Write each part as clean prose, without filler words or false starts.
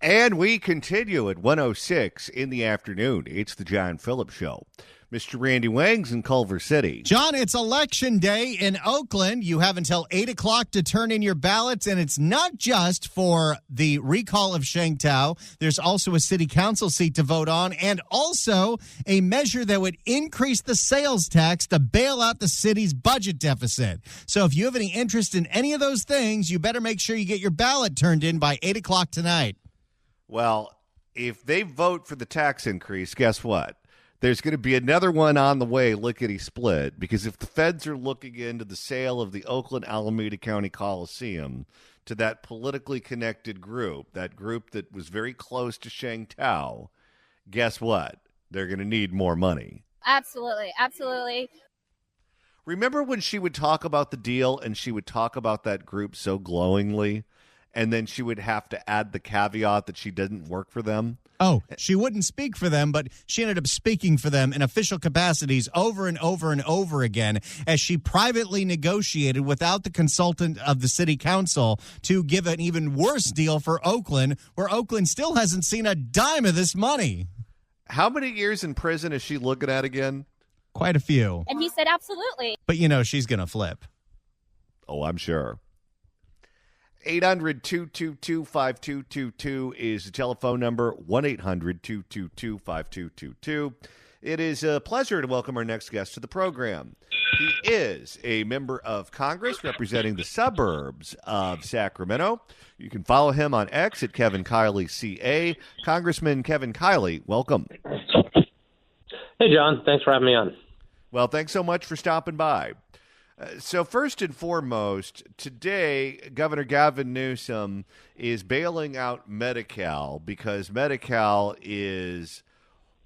And we continue at 1:06 in the afternoon. It's the John Phillips Show. Mr. Randy Wangs in Culver City. John, it's Election Day in Oakland. You have until 8 o'clock to turn in your ballots, and it's not just for the recall of Sheng Tao. There's also a city council seat to vote on, and also a measure that would increase the sales tax to bail out the city's budget deficit. So if you have any interest in any of those things, you better make sure you get your ballot turned in by 8 o'clock tonight. Well, if they vote for the tax increase, guess what? There's going to be another one on the way, lickety-split, because if the feds are looking into the sale of the Oakland-Alameda County Coliseum to that politically connected group, that group that was very close to Sheng Tao, guess what? They're going to need more money. Absolutely, absolutely. Remember when she would talk about the deal and she would talk about that group so glowingly, and then she would have to add the caveat that she didn't work for them? Oh, she wouldn't speak for them, but she ended up speaking for them in official capacities over and over and over again as she privately negotiated without the consultant of the city council to give an even worse deal for Oakland, where Oakland still hasn't seen a dime of this money. How many years in prison is she looking at again? Quite a few. And he said absolutely. But, she's going to flip. Oh, I'm sure. 800-222-5222 is the telephone number, 1-800-222-5222. It is a pleasure to welcome our next guest to the program. He is a member of Congress representing the suburbs of Sacramento. You can follow him on X at Kevin Kiley, CA. Congressman Kevin Kiley, welcome. Hey, John. Thanks for having me on. Well, thanks so much for stopping by. So first and foremost, today, Governor Gavin Newsom is bailing out Medi-Cal because Medi-Cal is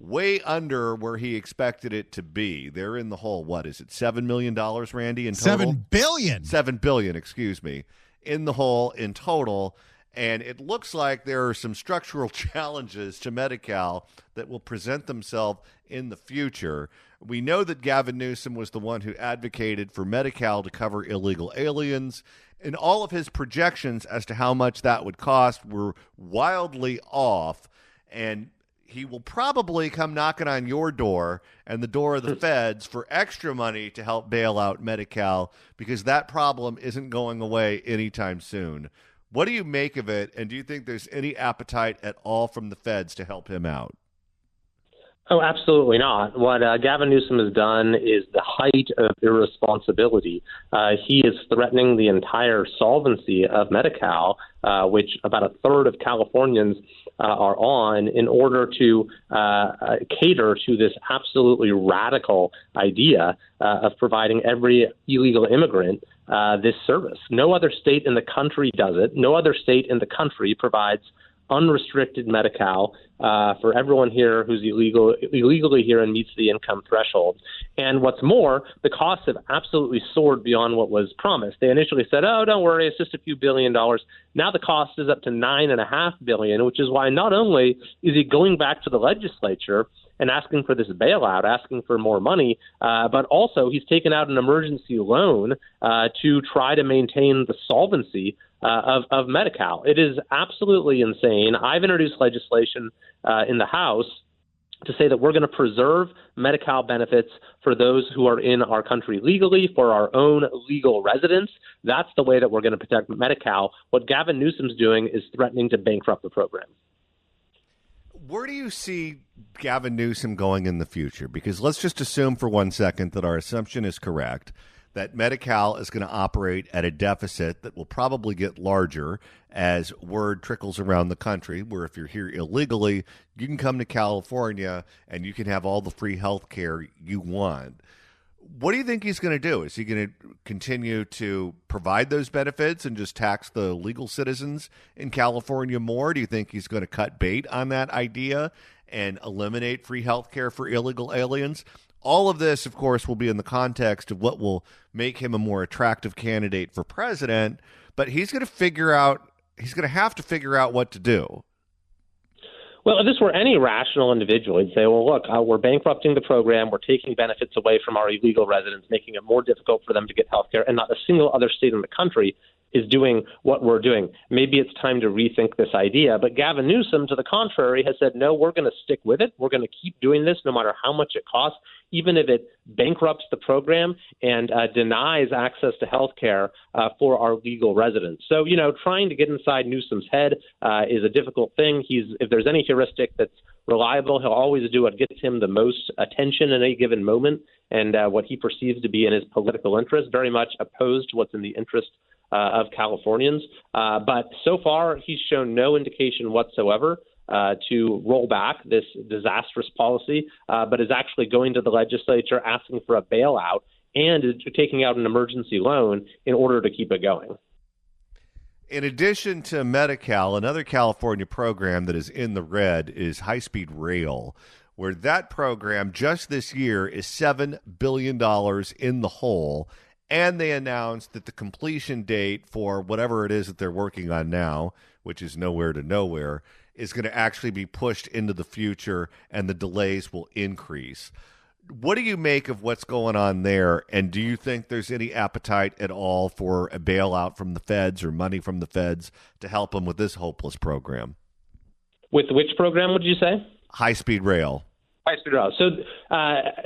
way under where he expected it to be. They're in the hole, what is it, $7 million, Randy, in total? $7 billion. $7 billion, excuse me, in the hole in total. And it looks like there are some structural challenges to Medi-Cal that will present themselves in the future. We know that Gavin Newsom was the one who advocated for Medi-Cal to cover illegal aliens, and all of his projections as to how much that would cost were wildly off, and he will probably come knocking on your door and the door of the feds for extra money to help bail out Medi-Cal because that problem isn't going away anytime soon. What do you make of it, and do you think there's any appetite at all from the feds to help him out? Oh, absolutely not. What Gavin Newsom has done is the height of irresponsibility. He is threatening the entire solvency of Medi-Cal, which about a third of Californians are on, in order to cater to this absolutely radical idea of providing every illegal immigrant this service. No other state in the country does it. No other state in the country provides unrestricted Medi-Cal for everyone here who's illegally here and meets the income threshold. And what's more, the costs have absolutely soared beyond what was promised. They initially said, oh, don't worry, it's just a few $1 billion. Now the cost is up to $9.5 billion, which is why not only is he going back to the legislature and asking for this bailout, asking for more money, but also he's taken out an emergency loan to try to maintain the solvency of Medi-Cal. It is absolutely insane. I've introduced legislation in the House to say that we're going to preserve Medi-Cal benefits for those who are in our country legally, for our own legal residents. That's the way that we're going to protect Medi-Cal. What Gavin Newsom's doing is threatening to bankrupt the program. Where do you see Gavin Newsom going in the future? Because let's just assume for 1 second that our assumption is correct, that Medi-Cal is going to operate at a deficit that will probably get larger as word trickles around the country, where if you're here illegally, you can come to California and you can have all the free health care you want. What do you think he's going to do? Is he going to continue to provide those benefits and just tax the legal citizens in California more? Do you think he's going to cut bait on that idea and eliminate free health care for illegal aliens? All of this, of course, will be in the context of what will make him a more attractive candidate for president, but he's going to have to figure out what to do. Well, if this were any rational individual, he'd say, well, look, we're bankrupting the program. We're taking benefits away from our illegal residents, making it more difficult for them to get health care, and not a single other state in the country is doing what we're doing. Maybe it's time to rethink this idea. But Gavin Newsom, to the contrary, has said, no, we're going to stick with it. We're going to keep doing this no matter how much it costs, even if it bankrupts the program and denies access to health care for our legal residents. So, trying to get inside Newsom's head is a difficult thing. If there's any heuristic that's reliable, he'll always do what gets him the most attention in any given moment and what he perceives to be in his political interest, very much opposed to what's in the interest of Californians. But so far, he's shown no indication whatsoever to roll back this disastrous policy, but is actually going to the legislature asking for a bailout and taking out an emergency loan in order to keep it going. In addition to Medi-Cal, another California program that is in the red is high-speed rail, where that program just this year is $7 billion in the hole. And they announced that the completion date for whatever it is that they're working on now, which is nowhere to nowhere, is going to actually be pushed into the future, and the delays will increase. What do you make of what's going on there? And do you think there's any appetite at all for a bailout from the feds or money from the feds to help them with this hopeless program? With which program would you say? High-speed rail. High-speed rail. So,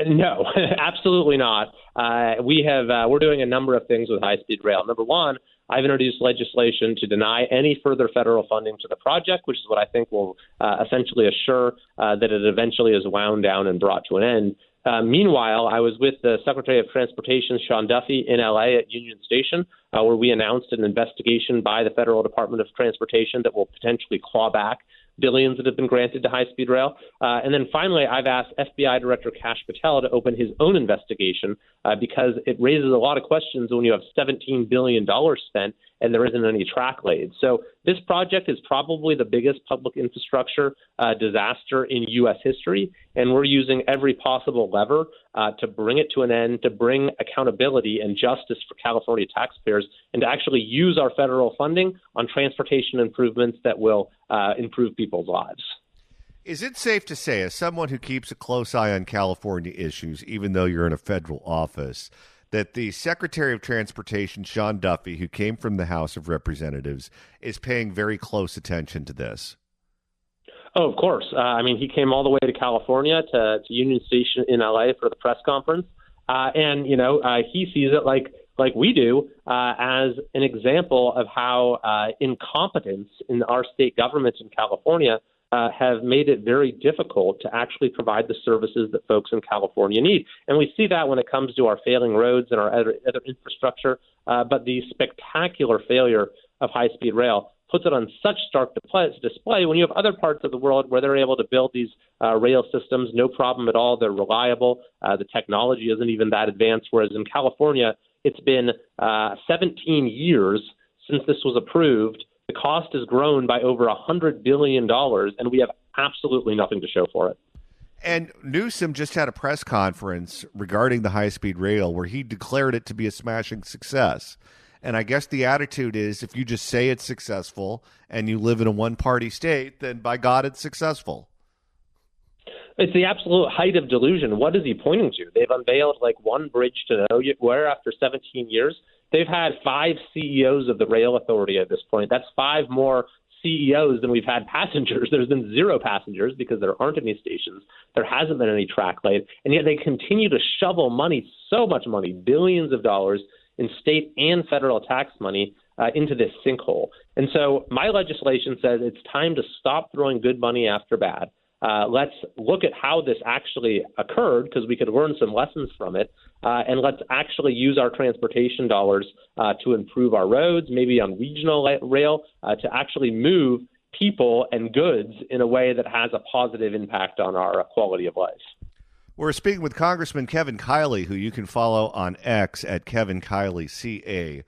no, absolutely not. We're doing a number of things with high-speed rail. Number one, I've introduced legislation to deny any further federal funding to the project, which is what I think will essentially assure that it eventually is wound down and brought to an end. Meanwhile, I was with the Secretary of Transportation, Sean Duffy, in L.A. at Union Station, where we announced an investigation by the Federal Department of Transportation that will potentially claw back billions that have been granted to high-speed rail. And then finally, I've asked FBI Director Kash Patel to open his own investigation because it raises a lot of questions when you have $17 billion spent and there isn't any track laid. So this project is probably the biggest public infrastructure disaster in U.S. history, and we're using every possible lever to bring it to an end, to bring accountability and justice for California taxpayers, and to actually use our federal funding on transportation improvements that will improve people's lives. Is it safe to say, as someone who keeps a close eye on California issues, even though you're in a federal office, that the Secretary of Transportation, Sean Duffy, who came from the House of Representatives, is paying very close attention to this? Oh, of course. He came all the way to California to Union Station in L.A. for the press conference. He sees it like we do as an example of how incompetence in our state governments in California have made it very difficult to actually provide the services that folks in California need. And we see that when it comes to our failing roads and our other infrastructure. But the spectacular failure of high-speed rail puts it on such stark display when you have other parts of the world where they're able to build these rail systems, no problem at all. They're reliable. The technology isn't even that advanced, whereas in California, it's been 17 years since this was approved. The cost has grown by over $100 billion, and we have absolutely nothing to show for it. And Newsom just had a press conference regarding the high-speed rail where he declared it to be a smashing success. And I guess the attitude is if you just say it's successful and you live in a one-party state, then by God, it's successful. It's the absolute height of delusion. What is he pointing to? They've unveiled one bridge to nowhere after 17 years. They've had 5 CEOs of the rail authority at this point. That's 5 more CEOs than we've had passengers. There's been 0 passengers because there aren't any stations. There hasn't been any track laid. And yet they continue to shovel money, so much money, billions of dollars in state and federal tax money into this sinkhole. And so my legislation says it's time to stop throwing good money after bad. Let's look at how this actually occurred because we could learn some lessons from it. And let's actually use our transportation dollars to improve our roads, maybe on regional rail, to actually move people and goods in a way that has a positive impact on our quality of life. We're speaking with Congressman Kevin Kiley, who you can follow on X at Kevin Kiley, CA.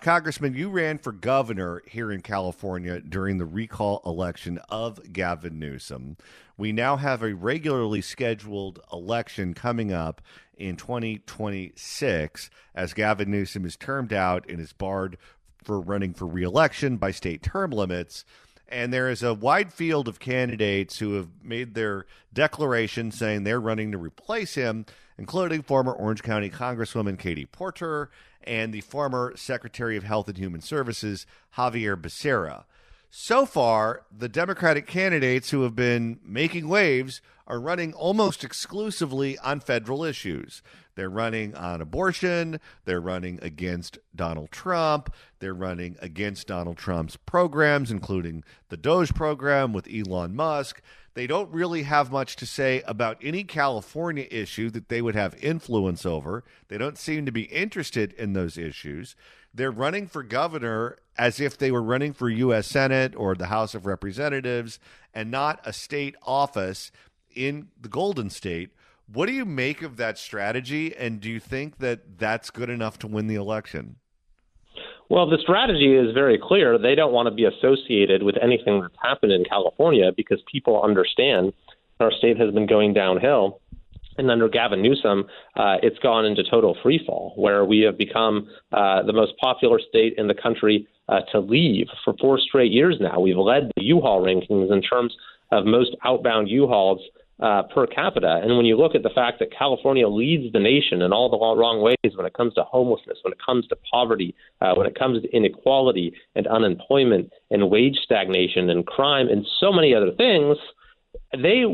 Congressman, you ran for governor here in California during the recall election of Gavin Newsom. We now have a regularly scheduled election coming up in 2026 as Gavin Newsom is termed out and is barred for running for re-election by state term limits. And there is a wide field of candidates who have made their declaration saying they're running to replace him. including former Orange County Congresswoman Katie Porter and the former Secretary of Health and Human Services, Javier Becerra. So far, the Democratic candidates who have been making waves are running almost exclusively on federal issues. They're running on abortion. They're running against Donald Trump. They're running against Donald Trump's programs, including the Doge program with Elon Musk. They don't really have much to say about any California issue that they would have influence over. They don't seem to be interested in those issues. They're running for governor as if they were running for U.S. Senate or the House of Representatives and not a state office in the Golden State. What do you make of that strategy, and do you think that that's good enough to win the election? Well, the strategy is very clear. They don't want to be associated with anything that's happened in California because people understand our state has been going downhill. And under Gavin Newsom, it's gone into total freefall, where we have become the most popular state in the country to leave for 4 straight years now. We've led the U-Haul rankings in terms of most outbound U-Hauls per capita. And when you look at the fact that California leads the nation in all the wrong ways when it comes to homelessness, when it comes to poverty, when it comes to inequality and unemployment and wage stagnation and crime and so many other things, they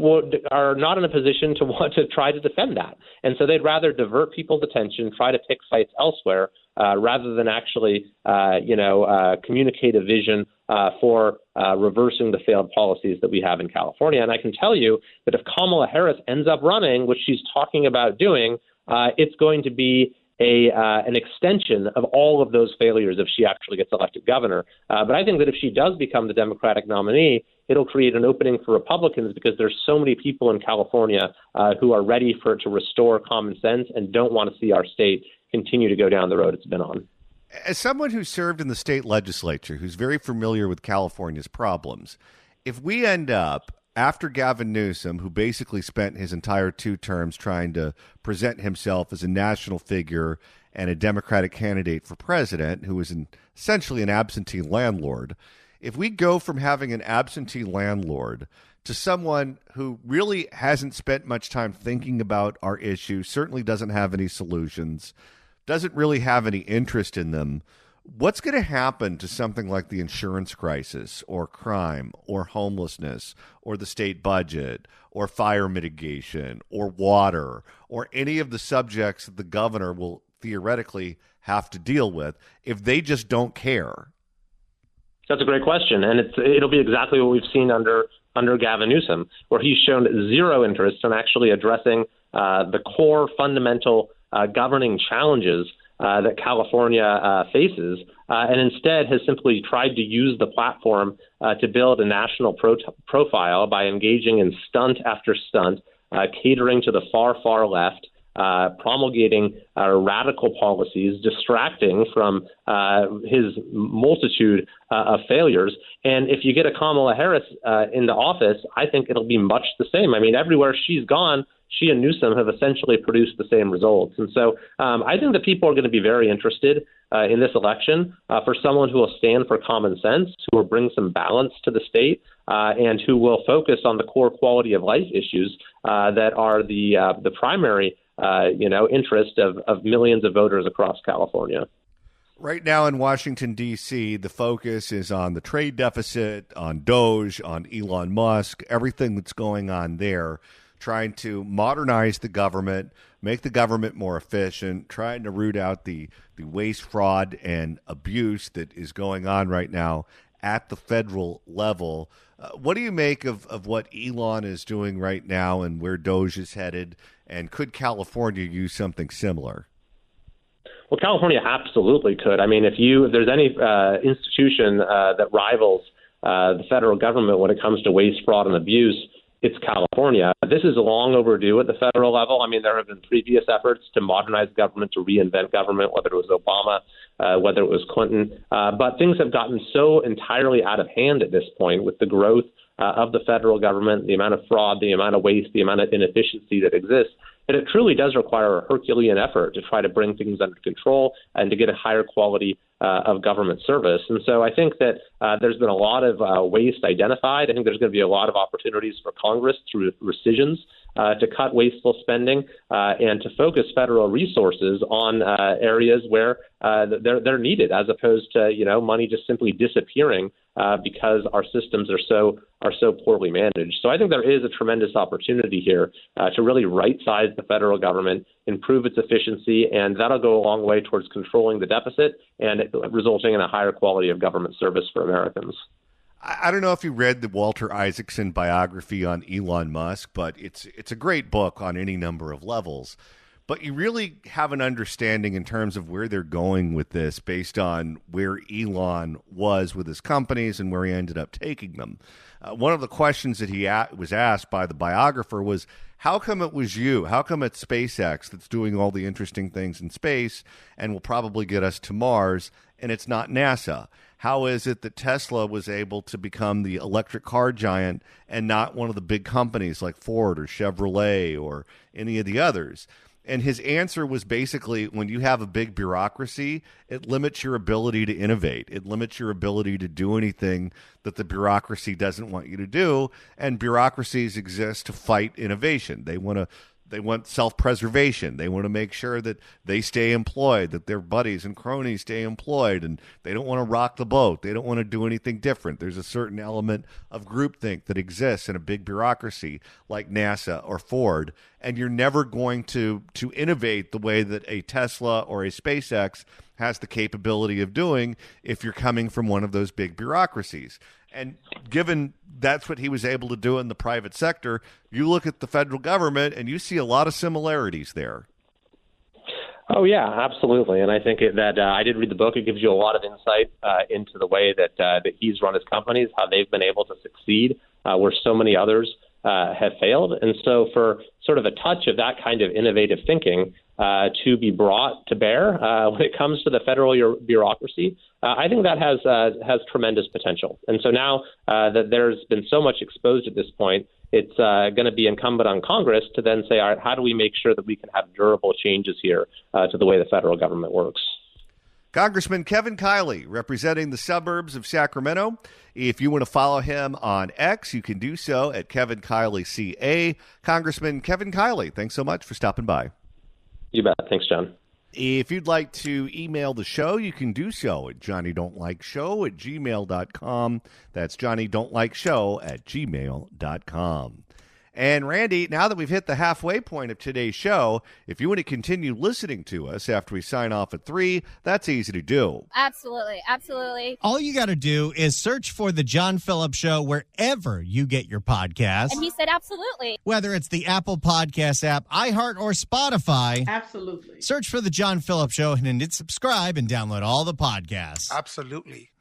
are not in a position to want to try to defend that. And so they'd rather divert people's attention, try to pick fights elsewhere, rather than actually, communicate a vision for reversing the failed policies that we have in California. And I can tell you that if Kamala Harris ends up running, which she's talking about doing, it's going to be an extension of all of those failures if she actually gets elected governor. But I think that if she does become the Democratic nominee, it'll create an opening for Republicans because there's so many people in California who are ready for it to restore common sense and don't want to see our state continue to go down the road it's been on. As someone who served in the state legislature, who's very familiar with California's problems, if we end up after Gavin Newsom, who basically spent his entire 2 terms trying to present himself as a national figure and a Democratic candidate for president, who was essentially an absentee landlord, if we go from having an absentee landlord to someone who really hasn't spent much time thinking about our issues, certainly doesn't have any solutions, doesn't really have any interest in them, what's going to happen to something like the insurance crisis or crime or homelessness or the state budget or fire mitigation or water or any of the subjects that the governor will theoretically have to deal with if they just don't care? That's a great question, and it'll be exactly what we've seen under Gavin Newsom, where he's shown zero interest in actually addressing the core fundamental governing challenges that California faces, and instead has simply tried to use the platform to build a national profile by engaging in stunt after stunt, catering to the far, far left, promulgating radical policies, distracting from his multitude of failures. And if you get a Kamala Harris into office, I think it'll be much the same. I mean, everywhere she's gone, she and Newsom have essentially produced the same results. And so I think that people are going to be very interested in this election for someone who will stand for common sense, who will bring some balance to the state, and who will focus on the core quality of life issues that are the primary interest of millions of voters across California. Right now in Washington, D.C., the focus is on the trade deficit, on Doge, on Elon Musk, everything that's going on there, trying to modernize the government, make the government more efficient, trying to root out the waste, fraud, and abuse that is going on right now at the federal level. What do you make of what Elon is doing right now and where Doge is headed? And could California use something similar? Well, California absolutely could. I mean, if there's any institution that rivals the federal government when it comes to waste, fraud, and abuse, it's California. This is long overdue at the federal level. I mean, there have been previous efforts to modernize government, to reinvent government, whether it was Obama, whether it was Clinton. But things have gotten so entirely out of hand at this point with the growth of the federal government, the amount of fraud, the amount of waste, the amount of inefficiency that exists, that it truly does require a Herculean effort to try to bring things under control and to get a higher quality of government service. And so I think that there's been a lot of waste identified. I think there's going to be a lot of opportunities for Congress through rescissions to cut wasteful spending and to focus federal resources on areas where they're needed, as opposed to money just simply disappearing because our systems are so poorly managed. So I think there is a tremendous opportunity here to really right-size the federal government, improve its efficiency, and that'll go a long way towards controlling the deficit and resulting in a higher quality of government service for Americans. I don't know if you read the Walter Isaacson biography on Elon Musk, but it's a great book on any number of levels. But you really have an understanding in terms of where they're going with this based on where Elon was with his companies and where he ended up taking them. One of the questions that he was asked by the biographer was, how come it was you? How come it's SpaceX that's doing all the interesting things in space and will probably get us to Mars, and it's not NASA? How is it that Tesla was able to become the electric car giant and not one of the big companies like Ford or Chevrolet or any of the others? And his answer was basically, when you have a big bureaucracy, it limits your ability to innovate. It limits your ability to do anything that the bureaucracy doesn't want you to do. And bureaucracies exist to fight innovation. They want self-preservation. They want to make sure that they stay employed, that their buddies and cronies stay employed, and they don't want to rock the boat. They don't want to do anything different. There's a certain element of groupthink that exists in a big bureaucracy like NASA or Ford, and you're never going to innovate the way that a Tesla or a SpaceX has the capability of doing if you're coming from one of those big bureaucracies. And given that's what he was able to do in the private sector, you look at the federal government and you see a lot of similarities there. Oh, yeah, absolutely. And I think that I did read the book. It gives you a lot of insight into the way that he's run his companies, how they've been able to succeed where so many others have failed. And so for sort of a touch of that kind of innovative thinking to be brought to bear when it comes to the federal bureaucracy, I think that has tremendous potential. And so now that there's been so much exposed at this point, it's going to be incumbent on Congress to then say, all right, how do we make sure that we can have durable changes here to the way the federal government works? Congressman Kevin Kiley, representing the suburbs of Sacramento. If you want to follow him on X, you can do so at Kevin Kiley CA. Congressman Kevin Kiley, thanks so much for stopping by. You bet. Thanks, John. If you'd like to email the show, you can do so at johnnydon'tlikeshow@gmail.com. That's johnnydon'tlikeshow@gmail.com. And Randy, now that we've hit the halfway point of today's show, if you want to continue listening to us after we sign off at 3, that's easy to do. Absolutely. Absolutely. All you got to do is search for The John Phillips Show wherever you get your podcasts. And he said absolutely. Whether it's the Apple Podcast app, iHeart, or Spotify. Absolutely. Search for The John Phillips Show and hit subscribe and download all the podcasts. Absolutely.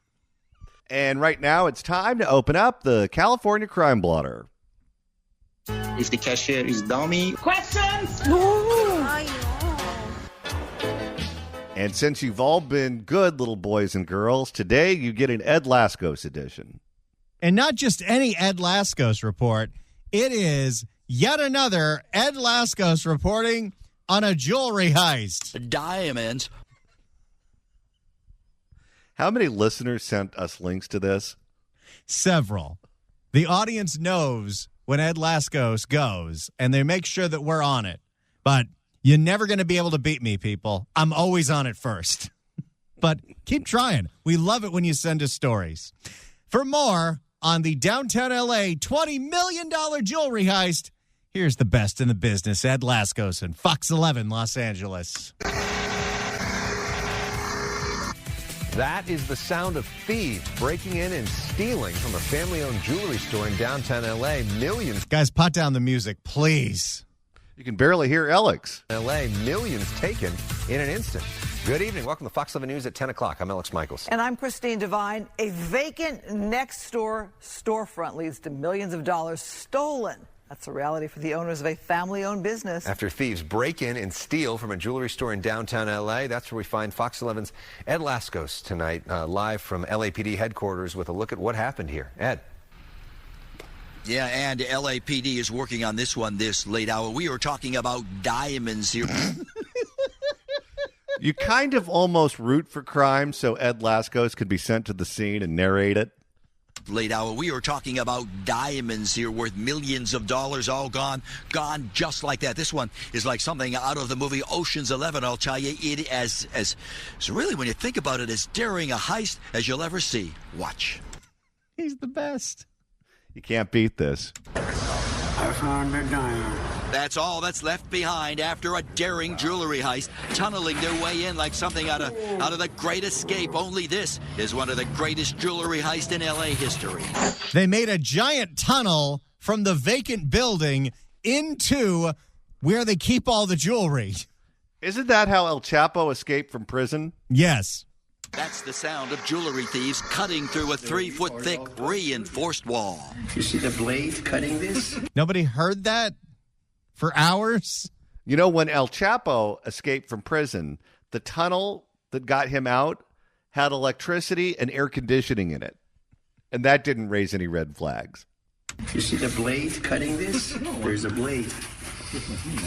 And right now it's time to open up the California Crime Blotter. If the cashier is dummy. Questions? And since you've all been good little boys and girls, today you get an Ed Laskos edition. And not just any Ed Laskos report. It is yet another Ed Laskos reporting on a jewelry heist. Diamonds. How many listeners sent us links to this? Several. The audience knows when Ed Laskos goes, and they make sure that we're on it. But you're never going to be able to beat me, people. I'm always on it first. But keep trying. We love it when you send us stories. For more on the downtown L.A. $20 million jewelry heist, here's the best in the business, Ed Laskos and Fox 11 Los Angeles. That is the sound of thieves breaking in and stealing from a family-owned jewelry store in downtown L.A. Millions. Guys, pot down the music, please. You can barely hear Alex. L.A. Millions taken in an instant. Good evening. Welcome to Fox 11 News at 10 o'clock. I'm Alex Michaels. And I'm Christine Devine. A vacant next-door storefront leads to millions of dollars stolen. That's a reality for the owners of a family-owned business. After thieves break in and steal from a jewelry store in downtown L.A., that's where we find Fox 11's Ed Laskos tonight, live from LAPD headquarters with a look at what happened here. Ed. Yeah, and LAPD is working on this one this late hour. We are talking about diamonds here. You kind of almost root for crime so Ed Laskos could be sent to the scene and narrate it. late hour. We are talking about diamonds here worth millions of dollars, all gone just like that. This one is like something out of the movie Ocean's 11, I'll tell you. It so really, when you think about it, as daring a heist as you'll ever see. Watch. He's the best. You can't beat this. I found a diamond. That's all that's left behind after a daring jewelry heist, tunneling their way in like something out of The Great Escape. Only this is one of the greatest jewelry heists in L.A. history. They made a giant tunnel from the vacant building into where they keep all the jewelry. Isn't that how El Chapo escaped from prison? Yes. That's the sound of jewelry thieves cutting through a 3-foot thick reinforced wall. You see the blade cutting this? Nobody heard that for hours? You know, when El Chapo escaped from prison, the tunnel that got him out had electricity and air conditioning in it. And that didn't raise any red flags. You see the blade cutting this? There's a blade.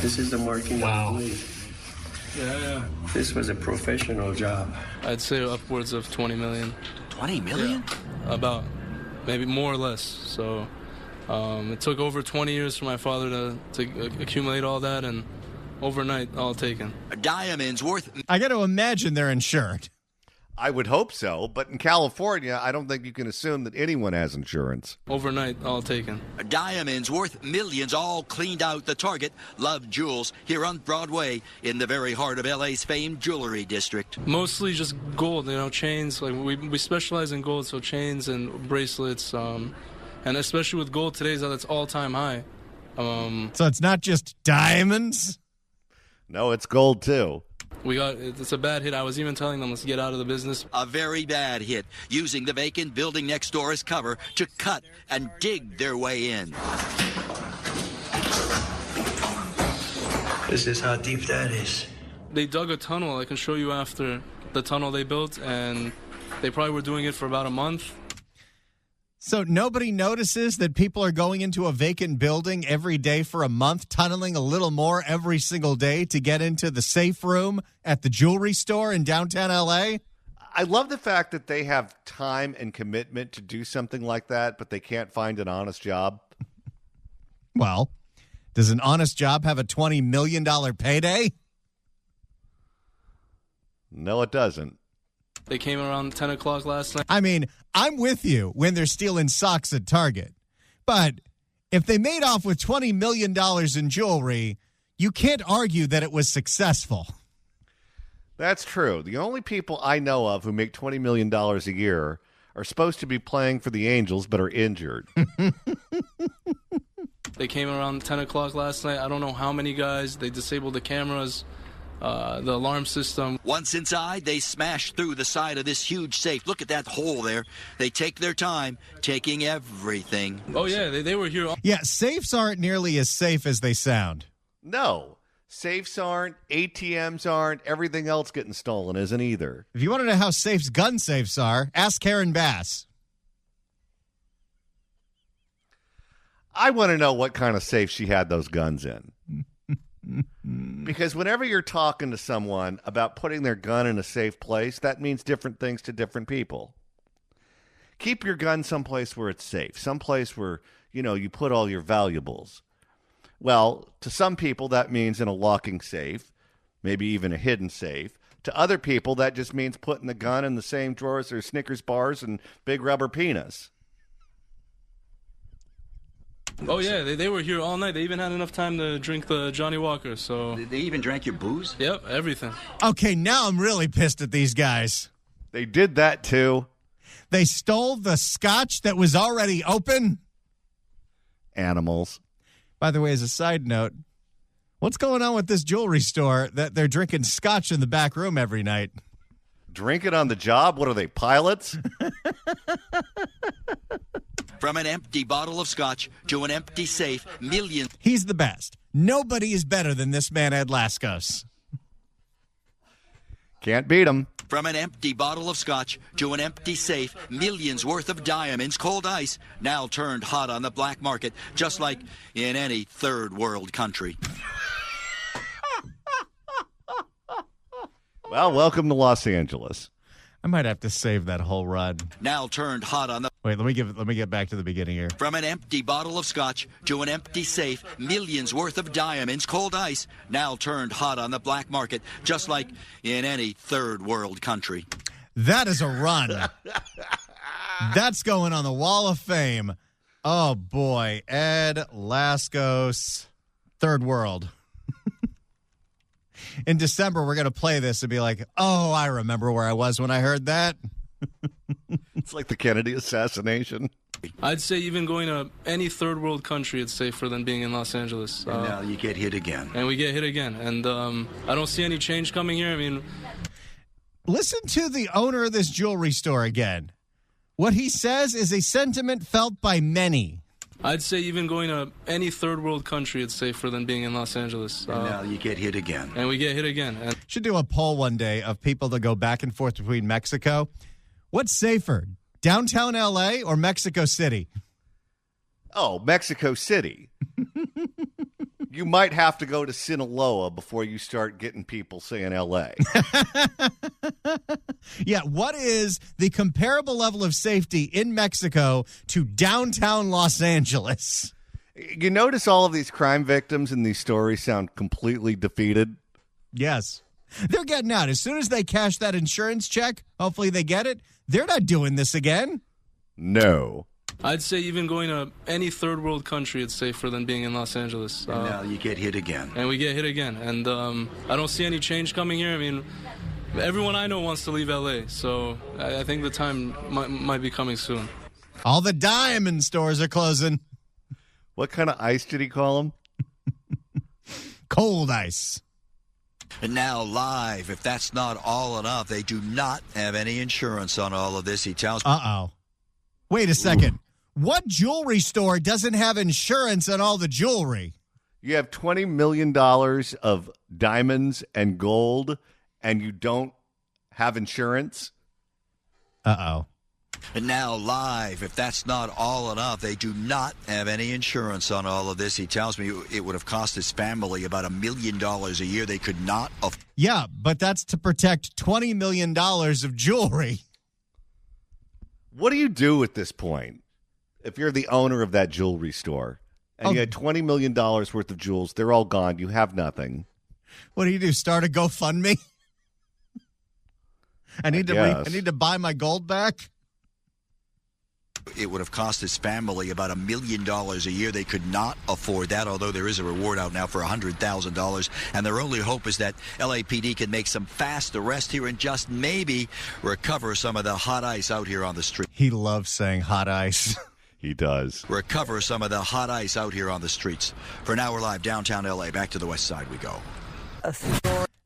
This is the marking of the blade. Yeah. This was a professional job. I'd say upwards of 20 million. 20 million? Yeah, about. Maybe more or less. So it took over 20 years for my father to accumulate all that, and overnight, all taken. Diamonds worth... I got to imagine they're insured. I would hope so, but in California, I don't think you can assume that anyone has insurance. Overnight, all taken. Diamonds worth millions, all cleaned out. The target, Love Jewels, here on Broadway, in the very heart of L.A.'s famed jewelry district. Mostly just gold, chains. Like we specialize in gold, so chains and bracelets, and especially with gold today's at its all-time high. So it's not just diamonds? No, it's gold, too. It's a bad hit. I was even telling them, let's get out of the business. A very bad hit, using the vacant building next door as cover to cut and dig their way in. This is how deep that is. They dug a tunnel. I can show you after the tunnel they built, and they probably were doing it for about a month. So nobody notices that people are going into a vacant building every day for a month, tunneling a little more every single day to get into the safe room at the jewelry store in downtown L.A.? I love the fact that they have time and commitment to do something like that, but they can't find an honest job. Well, does an honest job have a $20 million payday? No, it doesn't. They came around 10 o'clock last night. I mean, I'm with you when they're stealing socks at Target. But if they made off with $20 million in jewelry, you can't argue that it was successful. That's true. The only people I know of who make $20 million a year are supposed to be playing for the Angels but are injured. They came around 10 o'clock last night. I don't know how many guys. They disabled the cameras. The alarm system. Once inside, they smash through the side of this huge safe. Look at that hole there. They take their time, taking everything. Oh, yeah, they were here. Yeah, safes aren't nearly as safe as they sound. No, safes aren't, ATMs aren't, everything else getting stolen isn't either. If you want to know how safe gun safes are, ask Karen Bass. I want to know what kind of safe she had those guns in. Because whenever you're talking to someone about putting their gun in a safe place, that means different things to different people. Keep your gun someplace where it's safe, someplace where, you put all your valuables. Well, to some people, that means in a locking safe, maybe even a hidden safe. To other people, that just means putting the gun in the same drawer as their Snickers bars and big rubber penis. Oh, yeah, they were here all night. They even had enough time to drink the Johnny Walker, so... They even drank your booze? Yep, everything. Okay, now I'm really pissed at these guys. They did that, too. They stole the scotch that was already open? Animals. By the way, as a side note, what's going on with this jewelry store that they're drinking scotch in the back room every night? Drink it on the job? What are they, pilots? From an empty bottle of scotch to an empty safe, millions. He's the best. Nobody is better than this man, Ed Laskos. Can't beat him. From an empty bottle of scotch to an empty safe, millions worth of diamonds, cold ice, now turned hot on the black market, just like in any third world country. Well, welcome to Los Angeles. I might have to save that whole run. Now turned hot on the... Wait, let me get back to the beginning here. From an empty bottle of scotch to an empty safe, millions worth of diamonds, cold ice, now turned hot on the black market, just like in any third world country. That is a run. That's going on the Wall of Fame. Oh, boy. Ed Laskos, Third World. In December, we're going to play this and be like, oh, I remember where I was when I heard that. It's like the Kennedy assassination. I'd say even going to any third world country, it's safer than being in Los Angeles. And now you get hit again. And we get hit again. And I don't see any change coming here. I mean... Listen to the owner of this jewelry store again. What he says is a sentiment felt by many. I'd say even going to any third world country, it's safer than being in Los Angeles. And now you get hit again. And we get hit again. And should do a poll one day of people that go back and forth between Mexico. What's safer, downtown L.A. or Mexico City? Oh, Mexico City. You might have to go to Sinaloa before you start getting people saying L.A. Yeah, what is the comparable level of safety in Mexico to downtown Los Angeles? You notice all of these crime victims in these stories sound completely defeated? Yes. They're getting out. As soon as they cash that insurance check, hopefully they get it, they're not doing this again. No. I'd say even going to any third world country, it's safer than being in Los Angeles. And now you get hit again. And we get hit again. And I don't see any change coming here. I mean, everyone I know wants to leave L.A., so I think the time might be coming soon. All the diamond stores are closing. What kind of ice did he call them? Cold ice. And now live, if that's not all enough, they do not have any insurance on all of this, he tells me. Uh-oh. Wait a second. What jewelry store doesn't have insurance on all the jewelry? You have $20 million of diamonds and gold, and you don't have insurance? Uh-oh. And now live, if that's not all enough, they do not have any insurance on all of this. He tells me it would have cost his family about $1 million a year. They could not afford. Yeah, but that's to protect $20 million of jewelry. What do you do at this point if you're the owner of that jewelry store and you had $20 million worth of jewels? They're all gone. You have nothing. What do? Start a GoFundMe? I need to buy my gold back. It would have cost his family about $1 million a year. They could not afford that, although there is a reward out now for $100,000. And their only hope is that LAPD can make some fast arrests here and just maybe recover some of the hot ice out here on the street. He loves saying hot ice. He does. Recover some of the hot ice out here on the streets. For now, we're live downtown L.A. Back to the west side we go.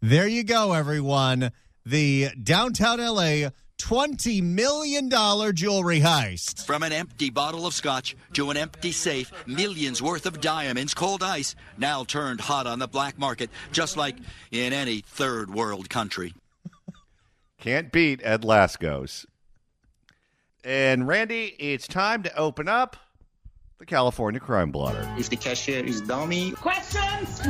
There you go, everyone. The downtown L.A. $20 million jewelry heist. From an empty bottle of scotch to an empty safe, millions worth of diamonds, cold ice, now turned hot on the black market, just like in any third world country. Can't beat Ed Laskos. And Randy, it's time to open up the California Crime Blotter. If the cashier is dummy. Questions?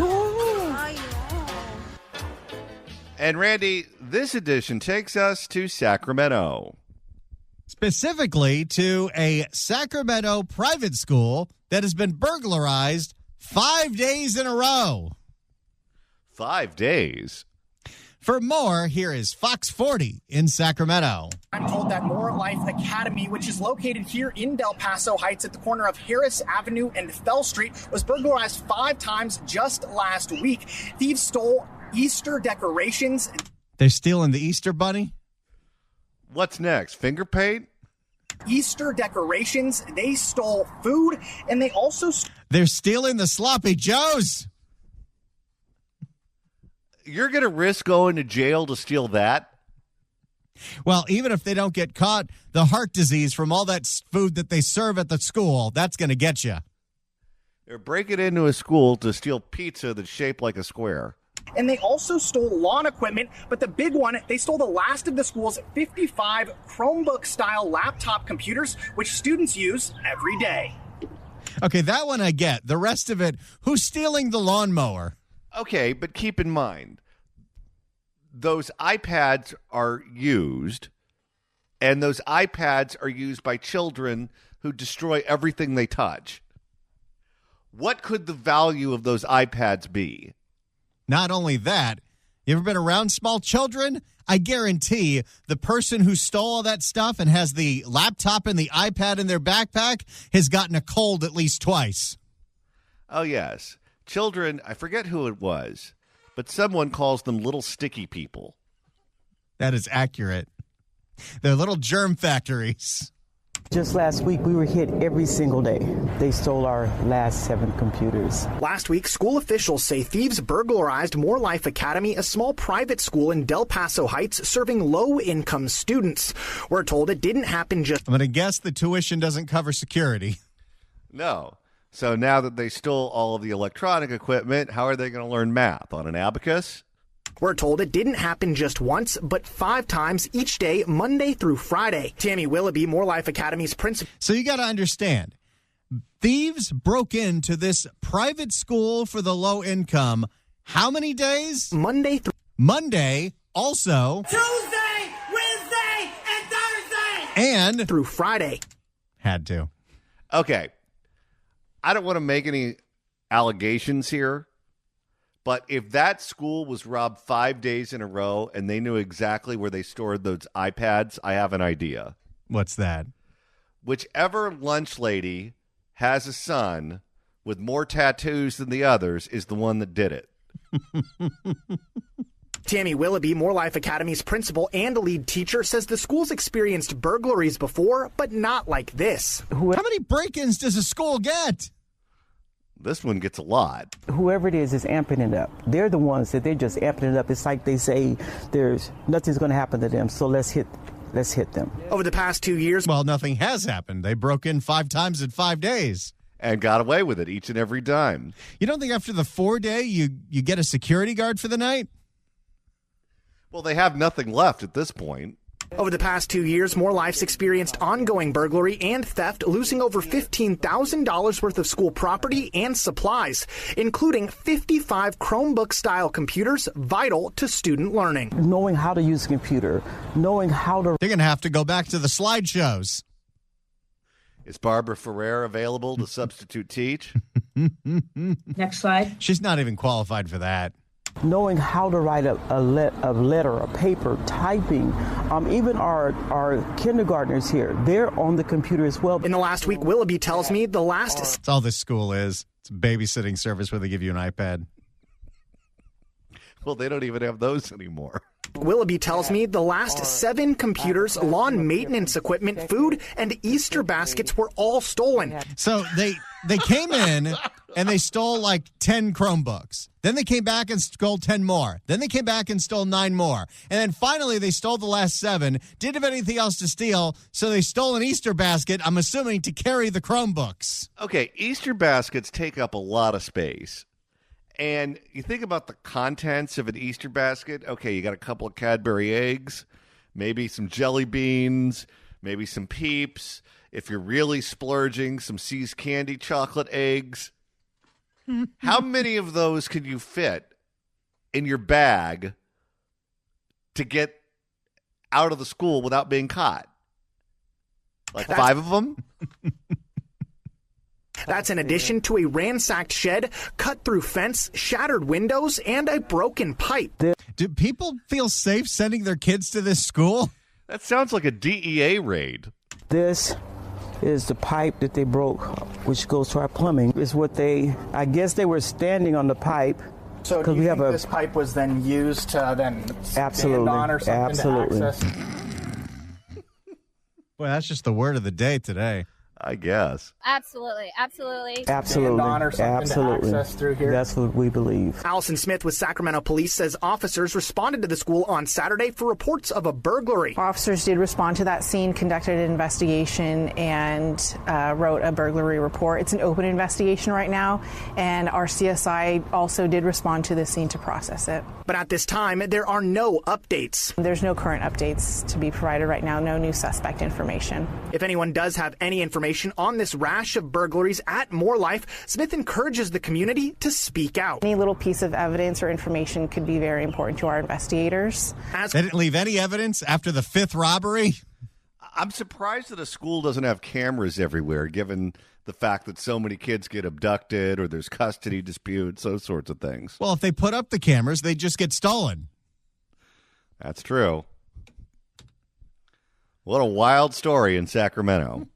And Randy, this edition takes us to Sacramento. Specifically to a Sacramento private school that has been burglarized 5 days in a row. 5 days? For more, here is Fox 40 in Sacramento. I'm told that More Life Academy, which is located here in Del Paso Heights at the corner of Harris Avenue and Fell Street, was burglarized 5 times just last week. Thieves stole Easter decorations. They're stealing the Easter bunny? What's next? Finger paint? Easter decorations. They stole food, and they also... They're stealing the sloppy joes. You're going to risk going to jail to steal that? Well, even if they don't get caught, the heart disease from all that food that they serve at the school, that's going to get you. They're breaking into a school to steal pizza that's shaped like a square. And they also stole lawn equipment, but the big one, they stole the last of the school's 55 Chromebook-style laptop computers, which students use every day. Okay, that one I get. The rest of it, who's stealing the lawnmower? Okay, but keep in mind, those iPads are used, And those iPads are used by children who destroy everything they touch. What could the value of those iPads be? Not only that, you ever been around small children? I guarantee the person who stole all that stuff and has the laptop and the iPad in their backpack has gotten a cold at least twice. Oh, yes. Children, I forget who it was, but someone calls them little sticky people. That is accurate. They're little germ factories. Just last week, we were hit every single day. They stole our last 7 computers. Last week, school officials say thieves burglarized More Life Academy, a small private school in Del Paso Heights serving low-income students. We're told it didn't happen just... I'm going to guess the tuition doesn't cover security. No. So now that they stole all of the electronic equipment, how are they going to learn math? On an abacus? We're told it didn't happen just once, but 5 times each day, Monday through Friday. Tammy Willoughby, More Life Academy's principal. So you got to understand, thieves broke into this private school for the low income. How many days? Monday, also Tuesday, Wednesday, and Thursday. And through Friday. Had to. Okay. I don't want to make any allegations here. But if that school was robbed 5 days in a row and they knew exactly where they stored those iPads, I have an idea. What's that? Whichever lunch lady has a son with more tattoos than the others is the one that did it. Tammy Willoughby, More Life Academy's principal and lead teacher, says the school's experienced burglaries before, but not like this. How many break-ins does a school get? This one gets a lot. Whoever it is amping it up. They're the ones that they're just amping it up. It's like they say there's nothing's going to happen to them, so let's hit them. Over the past 2 years. Well, nothing has happened. They broke in 5 times in 5 days. And got away with it each and every time. You don't think after the 4th day you get a security guard for the night? Well, they have nothing left at this point. Over the past 2 years, More Life's experienced ongoing burglary and theft, losing over $15,000 worth of school property and supplies, including 55 Chromebook-style computers vital to student learning. Knowing how to use a computer, knowing how to... They're going to have to go back to the slideshows. Is Barbara Ferrer available to substitute teach? Next slide. She's not even qualified for that. Knowing how to write a letter, a paper, typing. Even our kindergartners here, they're on the computer as well. In the last week, Willoughby tells me That's all this school is. It's a babysitting service where they give you an iPad. Well, they don't even have those anymore. Willoughby tells me the last 7 computers, lawn maintenance equipment, food, and Easter baskets were all stolen. So they came in and they stole like 10 Chromebooks. Then they came back and stole 10 more. Then they came back and stole 9 more. And then finally they stole the last 7. Didn't have anything else to steal, so they stole an Easter basket, I'm assuming, to carry the Chromebooks. Okay, Easter baskets take up a lot of space. And you think about the contents of an Easter basket. Okay, you got a couple of Cadbury eggs, maybe some jelly beans, maybe some Peeps. If you're really splurging, some See's Candy chocolate eggs. How many of those could you fit in your bag to get out of the school without being caught? Like 5 of them? That's in addition to a ransacked shed, cut-through fence, shattered windows, and a broken pipe. Do people feel safe sending their kids to this school? That sounds like a DEA raid. This is the pipe that they broke, which goes to our plumbing. Is what I guess they were standing on the pipe. So do you think this pipe was then used to then stand on or something to access? Boy, that's just the word of the day today. I guess. Absolutely. Absolutely. Access through here. That's what we believe. Allison Smith with Sacramento Police says officers responded to the school on Saturday for reports of a burglary. Officers did respond to that scene, conducted an investigation, and wrote a burglary report. It's an open investigation right now, and our CSI also did respond to the scene to process it. But at this time, there are no updates. There's no current updates to be provided right now, no new suspect information. If anyone does have any information on this rash of burglaries at More Life, Smith encourages the community to speak out. Any little piece of evidence or information could be very important to our investigators. They didn't leave any evidence after the 5th robbery? I'm surprised that a school doesn't have cameras everywhere, given the fact that so many kids get abducted or there's custody disputes, those sorts of things. Well, if they put up the cameras, they just get stolen. That's true. What a wild story in Sacramento.